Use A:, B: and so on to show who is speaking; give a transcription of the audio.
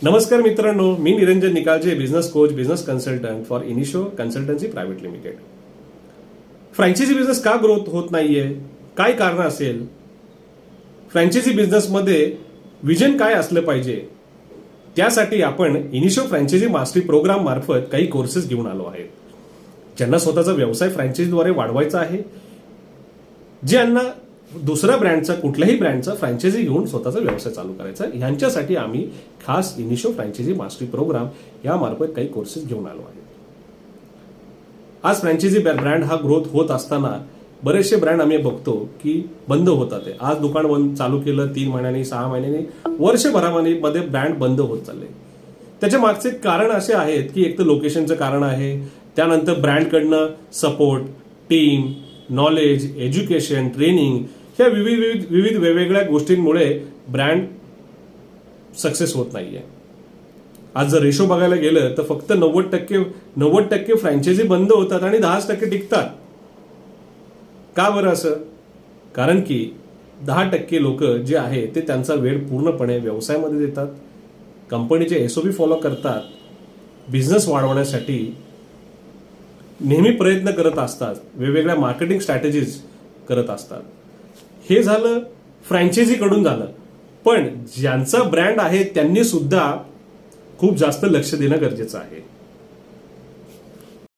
A: नमस्कार मित्रांनो, मी Niranjan Nikalje, business coach, business consultant for इनिशो consultancy private limited. Franchise business का ग्रोथ होत नाहीये, काय कारण असेल, फ्रँचायझी बिझनेसमध्ये विजन काय असलं पाहिजे, त्यासाठी आपण इनिशो फ्रँचायझी मास्टरी प्रोग्राम मार्फत काही कोर्सेस घेऊन आलो आहेत. ज्यांना स्वतःचा व्यवसाय फ्रँचायझीद्वारे वाढवायचा आहे, ज्यांना दुसऱ्या ब्रँडचा, कुठल्याही ब्रँडचा फ्रँचायझी घेऊन स्वतःचा व्यवसाय चालू करायचा, ह्यांच्यासाठी आम्ही खास इनिशो फ्रँचायझी मास्टरी प्रोग्राम यामार्फत काही कोर्सेस घेऊन आलो आहे. आज फ्रँचायझी ब्रँड हा ग्रोथ होत असताना बरेचसे ब्रँड आम्ही बघतो की बंद होतात. आज दुकान बंद चालू केलं 3 महिन्यांनी, 6 महिन्यांनी, वर्षभरामध्ये ब्रँड बंद होत चालले. त्याच्या मागचे कारण असे आहेत की एक तर लोकेशनचं कारण आहे, त्यानंतर ब्रँडकडनं support, team, knowledge, education, training, ह्या विविध वेगवेगळ्या गोष्टींमुळे ब्रँड सक्सेस होत नाहीये. आज जर रेशो बघायला गेलं तर फक्त 90% फ्रँचायझी बंद होतात आणि 10% टिकतात. का बरं असं? कारण की 10% लोक जे आहे ते त्यांचा वेळ पूर्णपणे व्यवसायामध्ये देतात, कंपनीचे एसओपी फॉलो करतात, बिझनेस वाढवण्यासाठी नेहमी प्रयत्न करत असतात, वेगवेगळ्या मार्केटिंग स्ट्रॅटेजीज करत असतात. हे झालं फ्रँचायझी कडून झालं. पण ज्यांचा ब्रँड आहे त्यांनी सुद्धा खूप जास्त लक्ष देणं गरजेचं आहे.